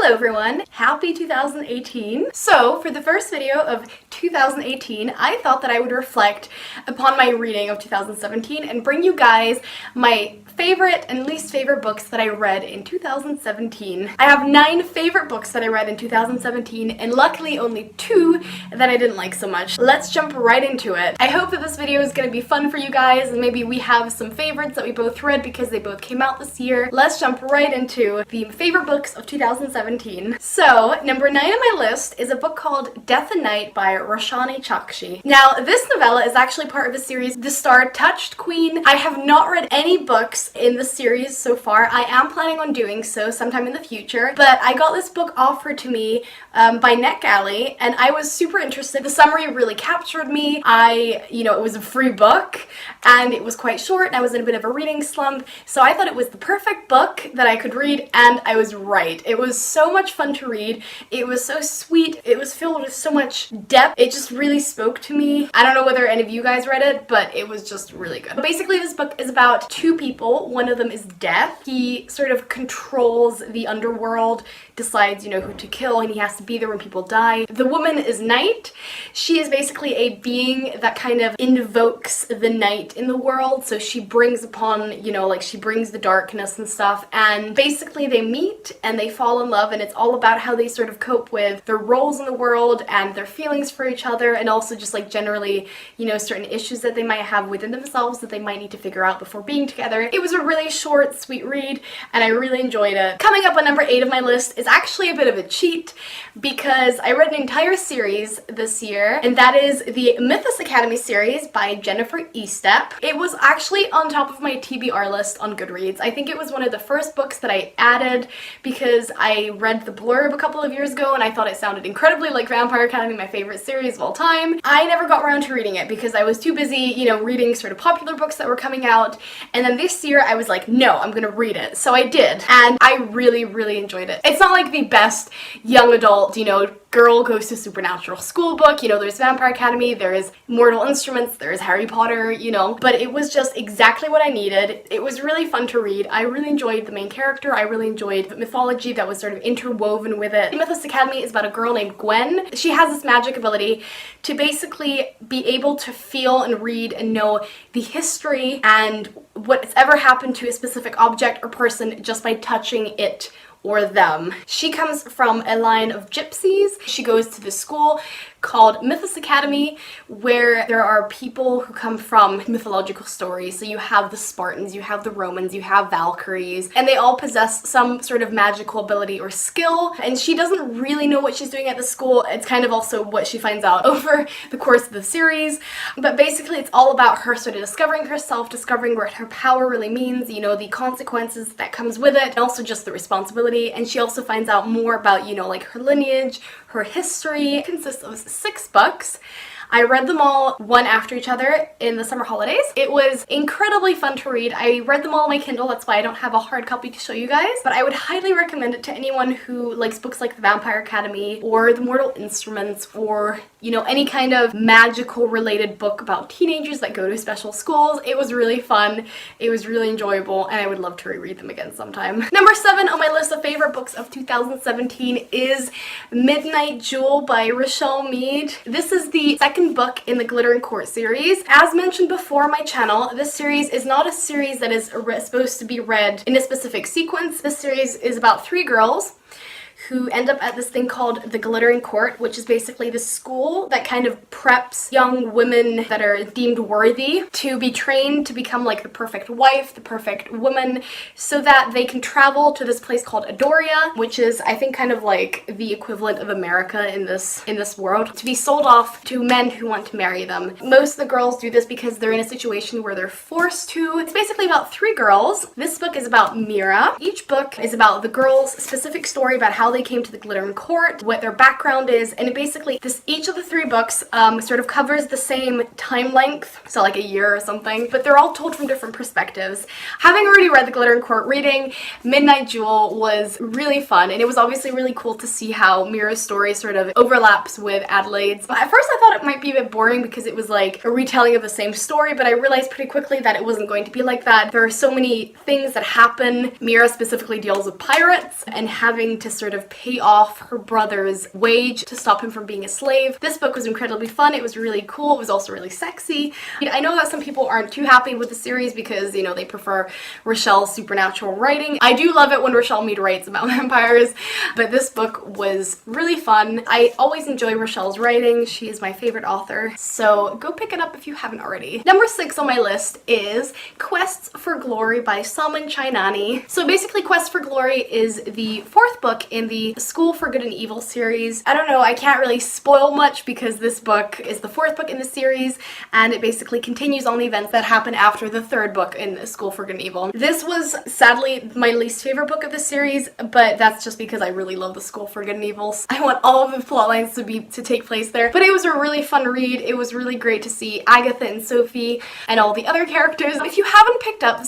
Hello everyone, happy 2018. So for the first video of 2018, I thought that I would reflect upon my reading of 2017 and bring you guys my favorite and least favorite books that I read in 2017. I have 9 favorite books that I read in 2017 and luckily only 2 that I didn't like so much. Let's jump right into it. I hope that this video is going to be fun for you guys and maybe we have some favorites that we both read because they both came out this year. Let's jump right into the favorite books of 2017. So, number 9 on my list is a book called Death and Night by Roshani Chokshi. Now, this novella is actually part of the series The Star-Touched Queen. I have not read any books in the series so far. I am planning on doing so sometime in the future, but I got this book offered to me by NetGalley and I was super interested. The summary really captured me. It was a free book and it was quite short and I was in a bit of a reading slump, so I thought it was the perfect book that I could read and I was right. It was so much fun to read. It was so sweet. It was filled with so much depth. It just really spoke to me. I don't know whether any of you guys read it, but it was just really good. Basically, this book is about 2 people. One of them is Death. He sort of controls the underworld, decides, who to kill, and he has to be there when people die. The woman is Night. She is basically a being that kind of invokes the night in the world, so she brings upon, she brings the darkness and stuff, and basically they meet and they fall in love, and it's all about how they sort of cope with their roles in the world and their feelings for each other, and also just like generally, certain issues that they might have within themselves that they might need to figure out before being together. It was a really short, sweet read, and I really enjoyed it. Coming up on number 8 of my list is actually a bit of a cheat because I read an entire series this year, and that is the Mythos Academy series by Jennifer Estep. It was actually on top of my TBR list on Goodreads. I think it was one of the first books that I added because I read the blurb a couple of years ago and I thought it sounded incredibly like Vampire Academy, my favorite series of all time. I never got around to reading it because I was too busy, reading sort of popular books that were coming out, and then this year I was like, no, I'm gonna read it. So I did, and I really, really enjoyed it. It's not like the best young adult, girl goes to supernatural school book. There's Vampire Academy, there is Mortal Instruments, there is Harry Potter, but it was just exactly what I needed. It was really fun to read. I really enjoyed the main character. I really enjoyed the mythology that was sort of interwoven with it. Mythos Academy is about a girl named Gwen. She has this magic ability to basically be able to feel and read and know the history and what's ever happened to a specific object or person just by touching it or them. She comes from a line of gypsies. She goes to this school called Mythos Academy where there are people who come from mythological stories. So you have the Spartans, you have the Romans, you have Valkyries, and they all possess some sort of magical ability or skill, and she doesn't really know what she's doing at the school. It's kind of also what she finds out over the course of the series, but basically it's all about her sort of discovering herself, discovering what her power really means, the consequences that comes with it, and also just the responsibility. And she also finds out more about, her lineage, her history. It consists of 6 books. I read them all one after each other in the summer holidays. It was incredibly fun to read. I read them all on my Kindle, that's why I don't have a hard copy to show you guys, but I would highly recommend it to anyone who likes books like the Vampire Academy or the Mortal Instruments or, any kind of magical related book about teenagers that go to special schools. It was really fun. It was really enjoyable, and I would love to reread them again sometime. Number 7 on my list of favorite books of 2017 is Midnight Jewel by Richelle Mead. This is the second book in the Glittering Court series. As mentioned before on my channel, this series is not a series that is supposed to be read in a specific sequence. This series is about 3 girls who end up at this thing called the Glittering Court, which is basically the school that kind of preps young women that are deemed worthy to be trained to become like the perfect wife, the perfect woman, so that they can travel to this place called Adoria, which is, I think, kind of like the equivalent of America in this world, to be sold off to men who want to marry them. Most of the girls do this because they're in a situation where they're forced to. It's basically about 3 girls. This book is about Mira. Each book is about the girls' specific story about how they came to the Glittering Court, what their background is, and it basically, each of the 3 books sort of covers the same time length, so like a year or something, but they're all told from different perspectives. Having already read the Glittering Court, reading Midnight Jewel was really fun, and it was obviously really cool to see how Mira's story sort of overlaps with Adelaide's. But at first I thought it might be a bit boring because it was like a retelling of the same story, but I realized pretty quickly that it wasn't going to be like that. There are so many things that happen. Mira specifically deals with pirates and having to sort of of pay off her brother's wage to stop him from being a slave. This book was incredibly fun. It was really cool. It was also really sexy. I know that some people aren't too happy with the series because, you know, they prefer Richelle's supernatural writing. I do love it when Richelle Mead writes about vampires, but this book was really fun. I always enjoy Richelle's writing. She is my favorite author, so go pick it up if you haven't already. Number 6 on my list is Quests for Glory by Soman Chainani. So basically Quest for Glory is the 4th book in the School for Good and Evil series. I don't know, I can't really spoil much because this book is the 4th book in the series and it basically continues on the events that happen after the 3rd book in the School for Good and Evil. This was sadly my least favorite book of the series, but that's just because I really love the School for Good and Evil. I want all of the plot lines to take place there. But it was a really fun read. It was really great to see Agatha and Sophie and all the other characters. If you haven't picked up the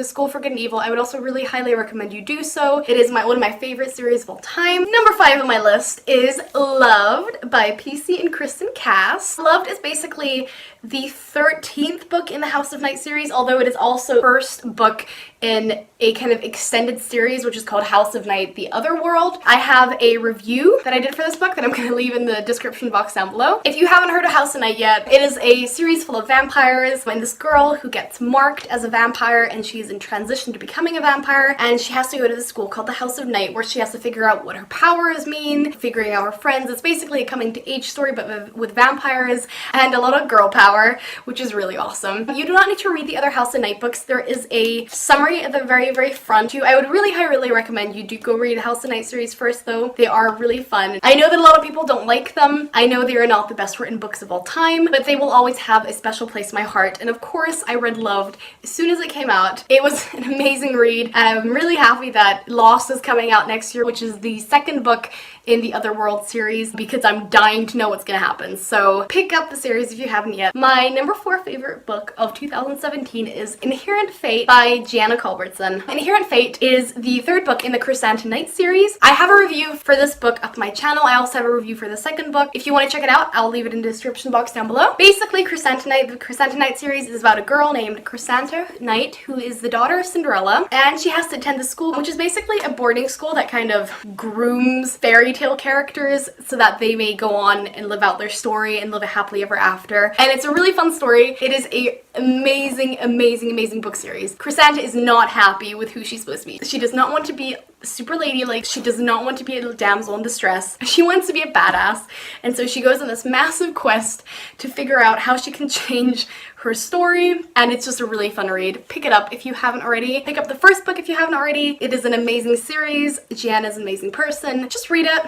School for Good and Evil, I would also really highly recommend you do so. It is one of my favorite series of all time. Number 5 on my list is Loved by PC and Kristin Cass. Loved is basically the 13th book in the House of Night series, although it is also the first book in a kind of extended series which is called House of Night: The Otherworld. I have a review that I did for this book that I'm going to leave in the description box down below. If you haven't heard of House of Night yet, it is a series full of vampires and this girl who gets marked as a vampire and she's in transition to becoming a vampire, and she has to go to this school called the House of Night where she has to figure out what her powers mean, figuring out her friends. It's basically a coming to age story but with vampires and a lot of girl power, which is really awesome. You do not need to read the other House of Night books. There is a summary at the very front too. I would really highly recommend you do go read House of Night series first though. They are really fun. I know that a lot of people don't like them. I know they are not the best written books of all time, but they will always have a special place in my heart. And of course I read Loved as soon as it came out. It was an amazing read and I'm really happy that Lost is coming out next year, which is the 2nd book in the Otherworld series, because I'm dying to know what's gonna happen. So pick up the series if you haven't yet. My number 4 favorite book of 2017 is Inherent Fate by Geanna Culbertson. Inherent Fate is the 3rd book in the Crisanta Night series. I have a review for this book up my channel. I also have a review for the 2nd book. If you want to check it out, I'll leave it in the description box down below. Basically, the Crisanta Night series is about a girl named Crisanta Knight who is the daughter of Cinderella, and she has to attend the school, which is basically a boarding school that kind of grooms fairy tale characters so that they may go on and live out their story and live a happily ever after. And it's a really fun story. It is a amazing book series. Crisanta is not happy with who she's supposed to be. She does not want to be super ladylike. She does not want to be a damsel in distress. She wants to be a badass, and so she goes on this massive quest to figure out how she can change her story, and it's just a really fun read. Pick it up if you haven't already. Pick up the 1st book if you haven't already. It is an amazing series. Geanna's an amazing person. Just read it.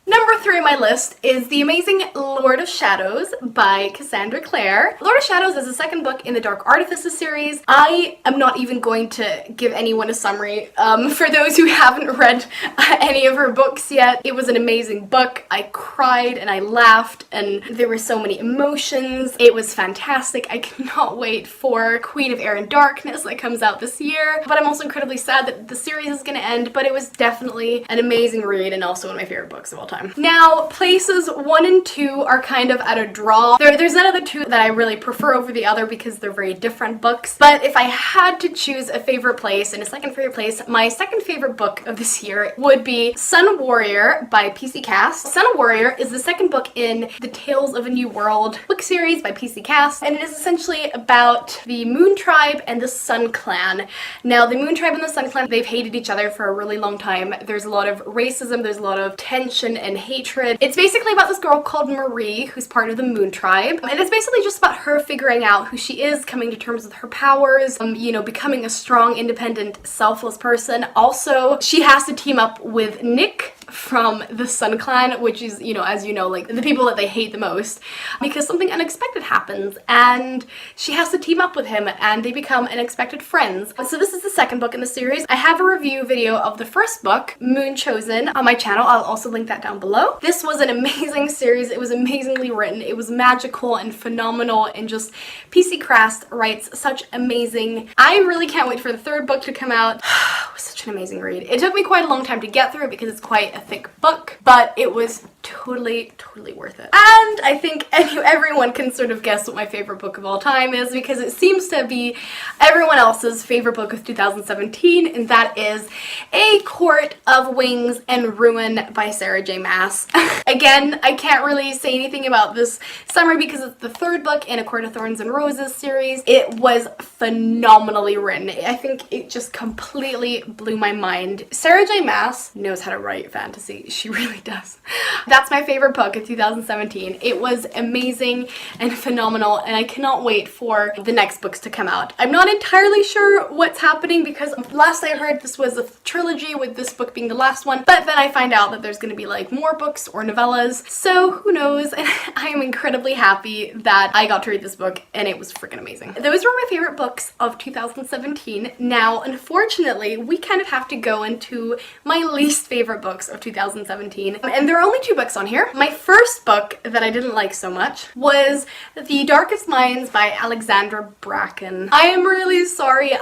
Number 3 on my list is the amazing Lord of Shadows by Cassandra Clare. Lord of Shadows is the 2nd book in the Dark Artifices series. I am not even going to give anyone a summary. For those who haven't read any of her books yet, it was an amazing book. I cried and I laughed and there were so many emotions. It was fantastic. I cannot wait for Queen of Air and Darkness that comes out this year. But I'm also incredibly sad that the series is going to end, but it was definitely an amazing read and also one of my favorite books of all time. Now, places 1 and 2 are kind of at a draw. There's none of the 2 that I really prefer over the other because they're very different books. But if I had to choose a favorite place and a 2nd favorite place, my 2nd favorite book of this year would be Sun Warrior by PC Cass. Sun Warrior is the 2nd book in the Tales of a New World book series by PC Cass, and it is essentially about the Moon Tribe and the Sun Clan. Now, the Moon Tribe and the Sun Clan, they've hated each other for a really long time. There's a lot of racism, there's a lot of tension and hatred. It's basically about this girl called Marie who's part of the Moon Tribe, and it's basically just about her figuring out who she is, coming to terms with her powers, you know, becoming a strong, independent, selfless person. Also, she has to team up with Nick from the Sun Clan, which is, you know, as you know, like the people that they hate the most, because something unexpected happens and she has to team up with him and they become unexpected friends. So this is the 2nd book in the series. I have a review video of the 1st book, Moon Chosen, on my channel. I'll also link that down below. This was an amazing series. It was amazingly written. It was magical and phenomenal, and just PC Cass writes such amazing. I really can't wait for the 3rd book to come out. It was such an amazing read. It took me quite a long time to get through it because it's quite a thick book, but it was totally worth it. And I think everyone can sort of guess what my favorite book of all time is, because it seems to be everyone else's favorite book of 2017, and that is A Court of Wings and Ruin by Sarah J. Maas. Again, I can't really say anything about this summary because it's the third book in A Court of Thorns and Roses series. It was phenomenally written. I think it just completely blew my mind. Sarah J. Maas knows how to write fantasy. She really does. That's my favorite book of 2017. It was amazing and phenomenal, and I cannot wait for the next books to come out. I'm not entirely sure what's happening because last I heard this was a trilogy, with this book being the last one, but then I find out that there's going to be like more books or novellas, so who knows. I am incredibly happy that I got to read this book, and it was freaking amazing. Those were my favorite books of 2017. Now, unfortunately, we kind of have to go into my least favorite books of 2017, and there are only two books on here. My first book that I didn't like so much was The Darkest Minds by Alexandra Bracken. I am really sorry.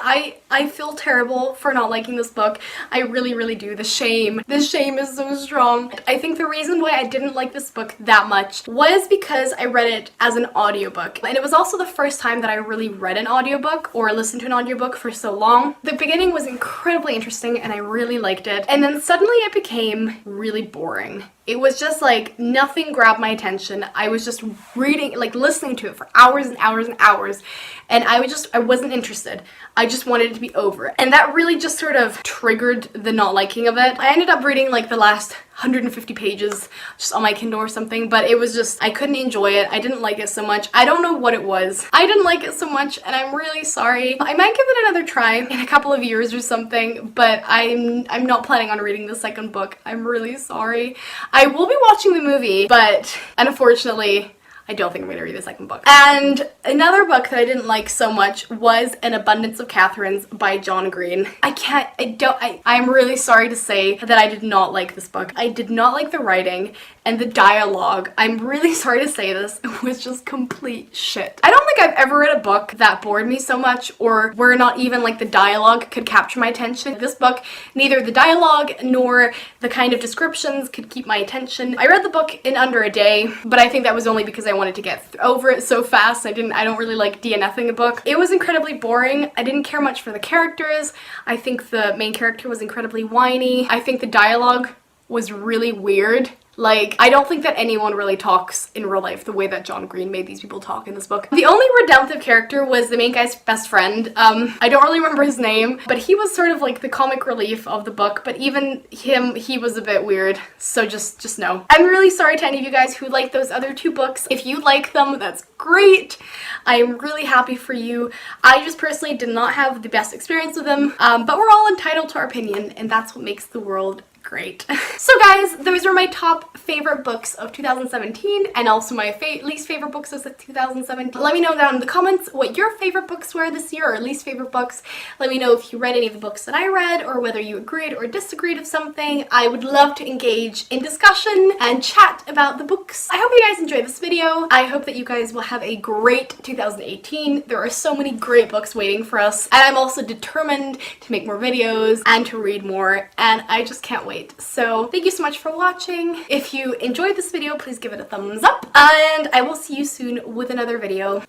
I feel terrible for not liking this book. I really do. The shame is so strong. I think the reason why I didn't like this book that much was because I read it as an audiobook, and it was also the first time that I really read an audiobook or listened to an audiobook for so long. The beginning was incredibly interesting and I really liked it, and then suddenly it became really boring. It was just like nothing grabbed my attention. I was just reading, like listening to it for hours and hours and hours, and I wasn't interested. I just wanted it to be over, and that really just sort of triggered the not liking of it. I ended up reading like the last 150 pages just on my Kindle or something, but it was just, I couldn't enjoy it. I didn't like it so much. I don't know what it was. I didn't like it so much, and I'm really sorry. I might give it another try in a couple of years or something, but I'm not planning on reading the second book. I'm really sorry. I will be watching the movie, but unfortunately, I don't think I'm gonna read the second book. And another book that I didn't like so much was An Abundance of Catherines by John Green. I'm really sorry to say that I did not like this book. I did not like the writing and the dialogue. I'm really sorry to say this, it was just complete shit. I don't think I've ever read a book that bored me so much, or where not even like the dialogue could capture my attention. This book, neither the dialogue nor the kind of descriptions could keep my attention. I read the book in under a day, but I think that was only because I wanted to get over it so fast. I don't really like DNFing a book. It was incredibly boring. I didn't care much for the characters. I think the main character was incredibly whiny. I think the dialogue was really weird. Like, I don't think that anyone really talks in real life the way that John Green made these people talk in this book. The only redemptive character was the main guy's best friend. I don't really remember his name, but he was sort of like the comic relief of the book, but even him, he was a bit weird, so just no. I'm really sorry to any of you guys who like those other two books. If you like them, that's great. I'm really happy for you. I just personally did not have the best experience with them, but we're all entitled to our opinion, and that's what makes the world great. So guys, those are my top favorite books of 2017, and also my least favorite books of 2017. Let me know down in the comments what your favorite books were this year, or least favorite books. Let me know if you read any of the books that I read, or whether you agreed or disagreed with something. I would love to engage in discussion and chat about the books. I hope you guys enjoyed this video. I hope that you guys will have a great 2018. There are so many great books waiting for us, and I'm also determined to make more videos and to read more, and I just can't wait. So thank you so much for watching. If you enjoyed this video, please give it a thumbs up, and I will see you soon with another video.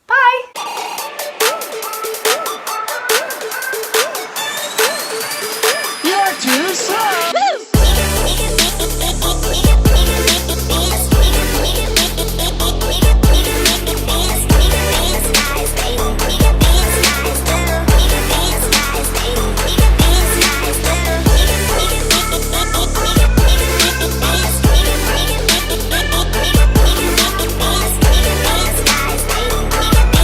Bye! You're too slow!